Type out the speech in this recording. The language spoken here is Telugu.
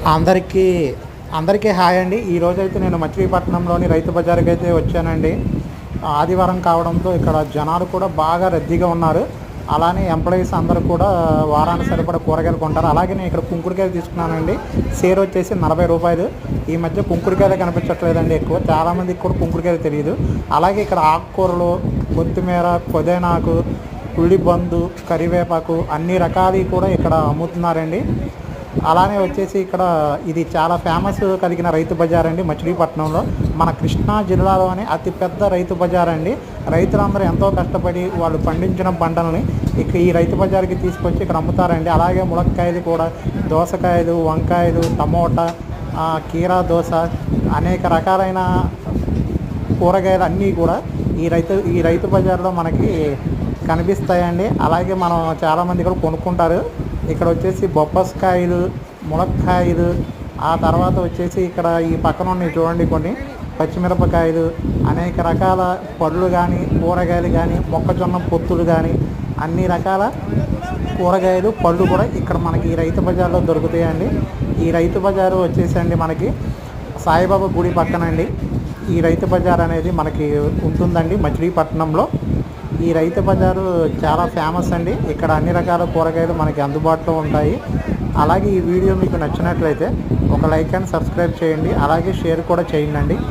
అందరికీ అందరికీ హాయ్ అండి. ఈరోజైతే నేను మచిలీపట్నంలోని రైతు బజార్కి అయితే వచ్చానండి. ఆదివారం కావడంతో ఇక్కడ జనాలు కూడా బాగా రద్దీగా ఉన్నారు. అలానే ఎంప్లాయీస్ అందరూ కూడా వారానికి సరిపడా కూరగాయలు కొంటారు. అలాగే నేను ఇక్కడ కుంకుడుకాయలు తీసుకున్నానండి. సేర్ వచ్చేసి 40 రూపాయలు. ఈ మధ్య కుంకుడుకాయలు కనిపించట్లేదండి ఎక్కువ. చాలామందికి కూడా కుంకుడుకాయలు తెలియదు. అలాగే ఇక్కడ ఆకుకూరలు, కొత్తిమీర, పుదీనాకు, ఉల్లిబందు, కరివేపాకు అన్ని రకాలు కూడా ఇక్కడ అమ్ముతున్నారండి. అలానే వచ్చేసి ఇక్కడ ఇది చాలా ఫేమస్ కలిగిన రైతు బజార్ అండి. మచిలీపట్నంలో మన కృష్ణా జిల్లాలోనే అతిపెద్ద రైతు బజార్ అండి. రైతులందరూ ఎంతో కష్టపడి వాళ్ళు పండించిన పంటలని ఈ రైతు బజార్కి తీసుకొచ్చి ఇక్కడ అమ్ముతారండి. అలాగే ములక్కాయలు కూడా, దోసకాయలు, వంకాయలు, టమోటా, కీరా దోస, అనేక రకాలైన కూరగాయలు అన్నీ కూడా ఈ రైతు బజార్లో మనకి కనిపిస్తాయండి. అలాగే మనం చాలామంది కూడా కొనుక్కుంటారు. ఇక్కడ వచ్చేసి బొబ్బస్కాయలు, ములక్కాయలు, ఆ తర్వాత వచ్చేసి ఇక్కడ ఈ పక్కన ఉన్నాయి చూడండి కొన్ని పచ్చిమిరపకాయలు, అనేక రకాల పళ్ళు కానీ, కూరగాయలు కానీ, మొక్కజొన్న పొత్తులు కానీ, అన్ని రకాల కూరగాయలు, పళ్ళు కూడా ఇక్కడ మనకి ఈ రైతు బజార్లో దొరుకుతాయండి. ఈ రైతు బజారు వచ్చేసండి మనకి సాయిబాబా గుడి పక్కనండి ఈ రైతు బజార్ అనేది మనకి ఉంటుందండి మచిలీపట్నంలో. ఈ రైతు బజారు చాలా ఫేమస్ అండి. ఇక్కడ అన్ని రకాల కూరగాయలు మనకి అందుబాటులో ఉంటాయి. అలాగే ఈ వీడియో మీకు నచ్చినట్లయితే ఒక లైక్ అండ్ సబ్స్క్రైబ్ చేయండి. అలాగే షేర్ కూడా చేయండి.